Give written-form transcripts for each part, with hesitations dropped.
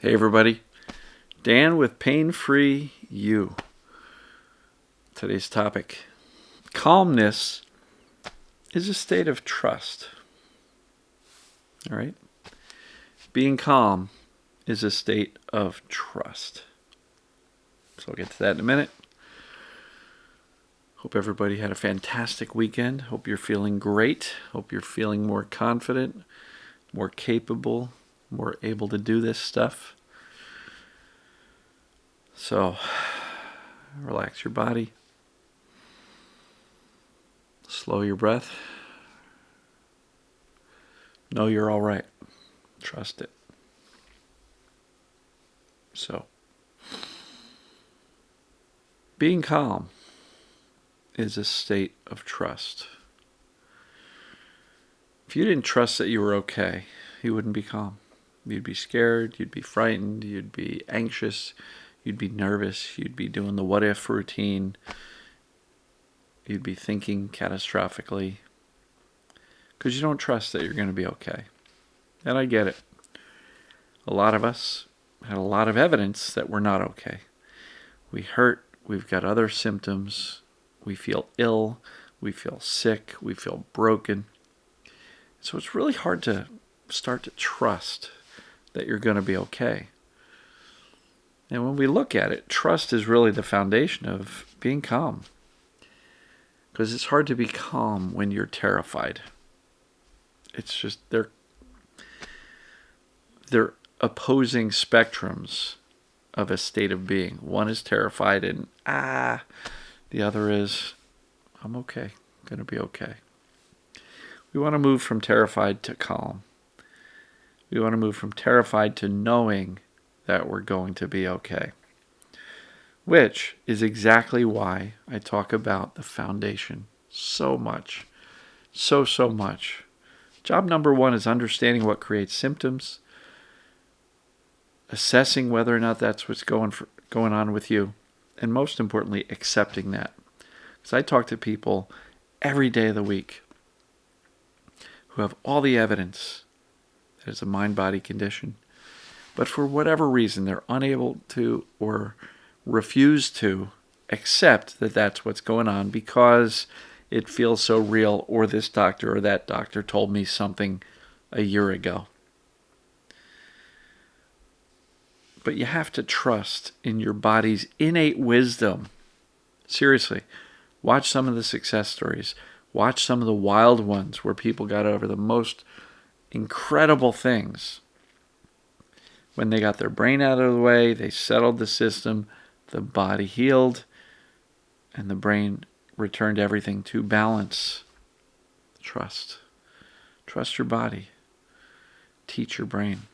Hey everybody, Dan with Pain Free You. Today's topic: calmness is a state of trust. All right? Being calm is a state of trust. So I'll get to that in a minute. Hope everybody had a fantastic weekend. Hope you're feeling great. Hope you're feeling more confident, more capable, more able to do this stuff. So, relax your body. Slow your breath. Know you're all right. Trust it. So, being calm is a state of trust. If you didn't trust that you were okay, you wouldn't be calm. You'd be scared, you'd be frightened, you'd be anxious, you'd be nervous, you'd be doing the what if routine, you'd be thinking catastrophically because you don't trust that you're going to be okay. And I get it. A lot of us had a lot of evidence that we're not okay. We hurt, we've got other symptoms, we feel ill, we feel sick, we feel broken. So it's really hard to start to trust that you're going to be okay. And when we look at it, trust is really the foundation of being calm. Because it's hard to be calm when you're terrified. It's just they're opposing spectrums of a state of being. One is terrified and the other is I'm okay, I'm going to be okay. We want to move from terrified to calm. We want to move from terrified to knowing that we're going to be okay. Which is exactly why I talk about the foundation so much. So much. Job number one is understanding what creates symptoms, assessing whether or not that's what's going on with you, and most importantly, accepting that. Because I talk to people every day of the week who have all the evidence that it's a mind-body condition, but for whatever reason, they're unable to or refuse to accept that that's what's going on because it feels so real, or this doctor or that doctor told me something a year ago. But you have to trust in your body's innate wisdom. Seriously, watch some of the success stories. Watch some of the wild ones where people got over the most incredible things. When they got their brain out of the way, they settled the system, the body healed, and the brain returned everything to balance. Trust. Trust your body. Teach your brain.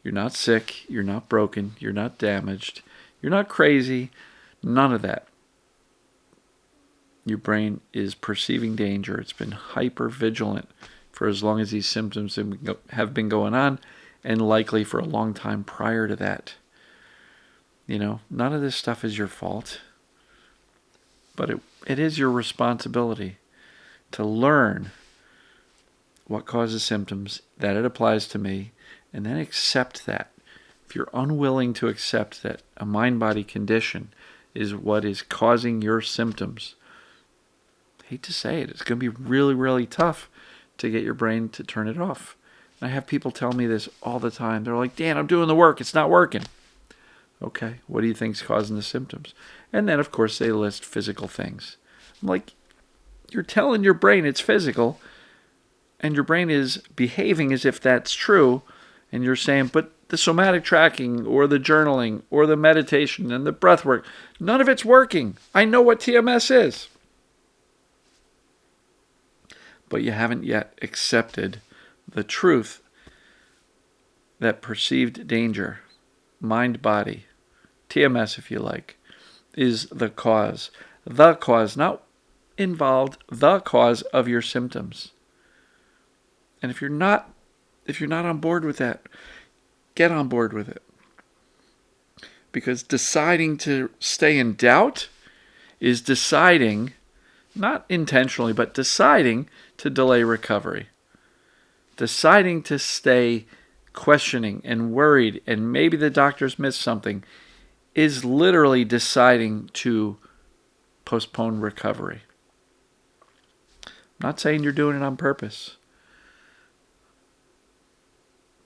You're not sick. You're not broken. You're not damaged. You're not crazy. None of that. Your brain is perceiving danger. It's been hyper vigilant for as long as these symptoms have been going on, and likely for a long time prior to that. None of this stuff is your fault, but it is your responsibility to learn what causes symptoms, that it applies to me, and then accept that. If you're unwilling to accept that a mind-body condition is what is causing your symptoms, I hate to say it, it's going to be really, really tough to get your brain to turn it off. And I have people tell me this all the time. They're like, Dan, I'm doing the work. It's not working. Okay, what do you think's causing the symptoms? And then, of course, they list physical things. I'm like, you're telling your brain it's physical, and your brain is behaving as if that's true, and you're saying, but the somatic tracking, or the journaling, or the meditation, and the breath work, none of it's working. I know what TMS is. But you haven't yet accepted the truth that perceived danger, mind-body, TMS if you like, is the cause. The cause, not involved, the cause of your symptoms. And if you're not on board with that, get on board with it. Because deciding to stay in doubt is deciding, not intentionally, but deciding to delay recovery. Deciding to stay questioning and worried, and maybe the doctor's missed something, is literally deciding to postpone recovery. I'm not saying you're doing it on purpose,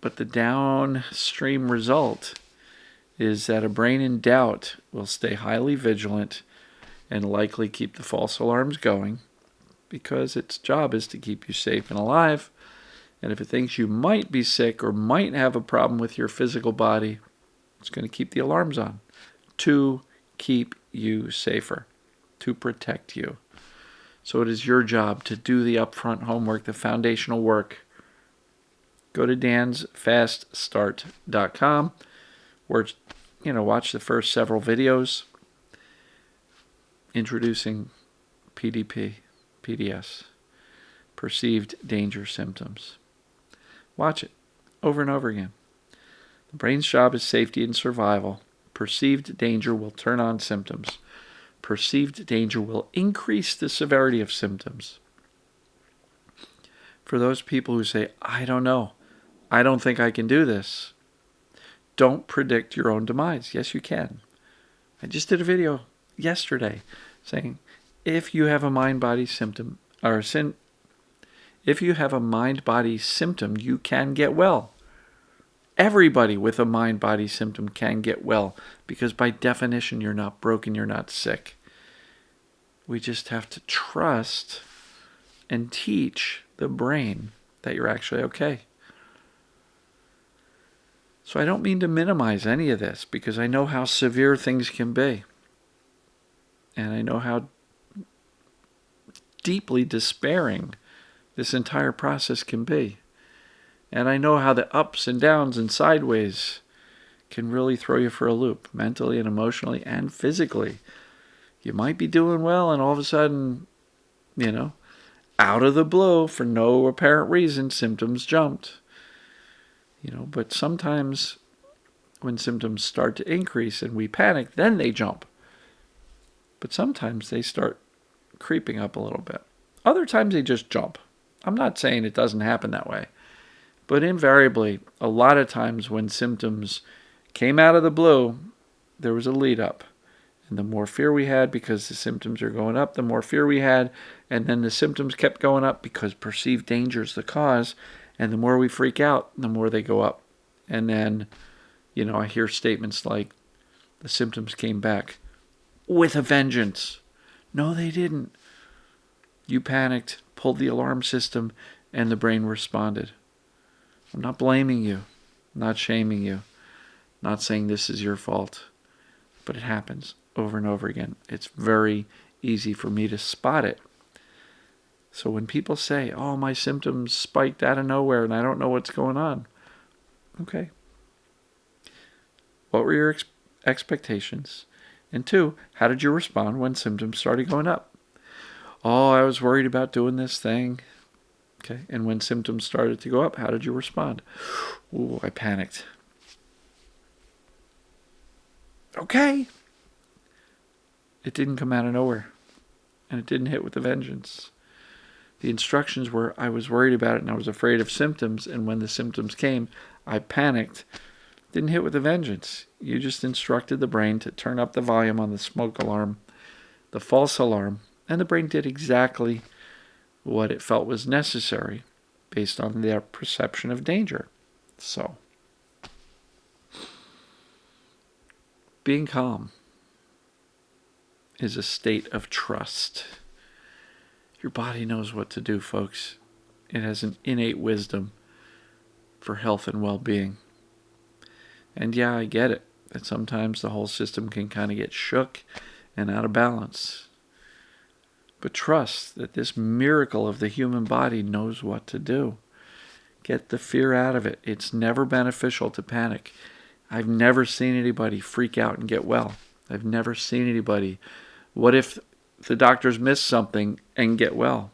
but the downstream result is that a brain in doubt will stay highly vigilant and likely keep the false alarms going, because its job is to keep you safe and alive. And if it thinks you might be sick or might have a problem with your physical body, it's going to keep the alarms on to keep you safer, to protect you. So it is your job to do the upfront homework, the foundational work. Go to dansfaststart.com, where, watch the first several videos introducing PDP, PDS, perceived danger symptoms. Watch it over and over again. The brain's job is safety and survival. Perceived danger will turn on symptoms. Perceived danger will increase the severity of symptoms. For those people who say, I don't know, I don't think I can do this, don't predict your own demise. Yes, you can. I just did a video yesterday saying, if you have a mind-body symptom, if you have a mind-body symptom, you can get well. Everybody with a mind-body symptom can get well, because by definition, you're not broken, you're not sick. We just have to trust and teach the brain that you're actually okay. So I don't mean to minimize any of this, because I know how severe things can be. And I know how deeply despairing this entire process can be. And I know how the ups and downs and sideways can really throw you for a loop, mentally and emotionally and physically. You might be doing well, and all of a sudden, out of the blue, for no apparent reason, symptoms jumped. But sometimes when symptoms start to increase and we panic, then they jump. But sometimes they start creeping up a little bit. Other times they just jump. I'm not saying it doesn't happen that way. But invariably, a lot of times when symptoms came out of the blue, there was a lead up. And the more fear we had because the symptoms are going up, the more fear we had. And then the symptoms kept going up because perceived danger is the cause. And the more we freak out, the more they go up. And then, I hear statements like, the symptoms came back with a vengeance. No, they didn't. You panicked, pulled the alarm system, and the brain responded. I'm not blaming you, not shaming you, not saying this is your fault, but it happens over and over again. It's very easy for me to spot it. So when people say, oh, my symptoms spiked out of nowhere and I don't know what's going on, okay. What were your expectations? And 2, how did you respond when symptoms started going up? Oh, I was worried about doing this thing. Okay, and when symptoms started to go up, how did you respond? Ooh, I panicked. Okay. It didn't come out of nowhere, and it didn't hit with a vengeance. The instructions were, I was worried about it and I was afraid of symptoms, and when the symptoms came, I panicked. Didn't hit with a vengeance. You just instructed the brain to turn up the volume on the smoke alarm, the false alarm, and the brain did exactly what it felt was necessary based on their perception of danger. So, being calm is a state of trust. Your body knows what to do, folks. It has an innate wisdom for health and well-being. And yeah, I get it, that sometimes the whole system can kind of get shook and out of balance. But trust that this miracle of the human body knows what to do. Get the fear out of it. It's never beneficial to panic. I've never seen anybody freak out and get well. I've never seen anybody, what if the doctors miss something and get well?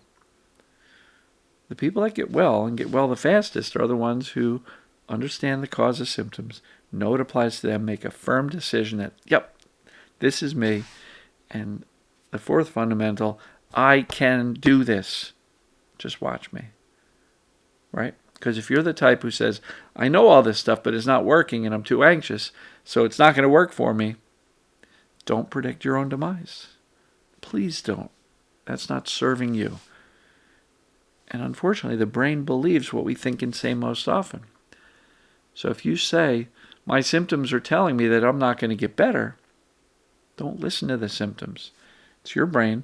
The people that get well and get well the fastest are the ones who understand the cause of symptoms, know it applies to them, make a firm decision that, yep, this is me. And the 4th fundamental, I can do this. Just watch me. Right? Because if you're the type who says, I know all this stuff, but it's not working and I'm too anxious, so it's not going to work for me, don't predict your own demise. Please don't. That's not serving you. And unfortunately, the brain believes what we think and say most often. So if you say, my symptoms are telling me that I'm not going to get better, don't listen to the symptoms. It's your brain.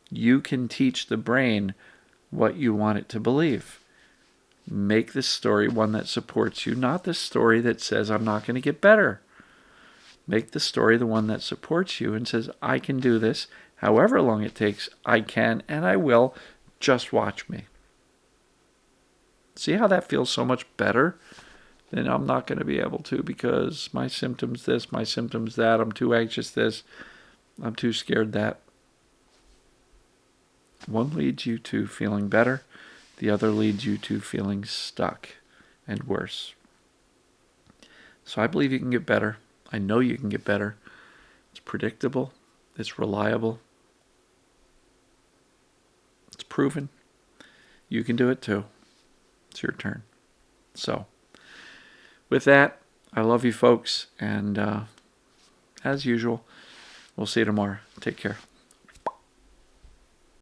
You can teach the brain what you want it to believe. Make the story one that supports you, not the story that says, I'm not going to get better. Make the story the one that supports you and says, I can do this. However long it takes, I can and I will. Just watch me. See how that feels so much better than I'm not going to be able to because my symptoms this, my symptoms that, I'm too anxious this, I'm too scared that. One leads you to feeling better. The other leads you to feeling stuck and worse. So I believe you can get better. I know you can get better. It's predictable. It's reliable. It's proven. You can do it too. It's your turn. So, with that, I love you folks. And as usual, we'll see you tomorrow. Take care.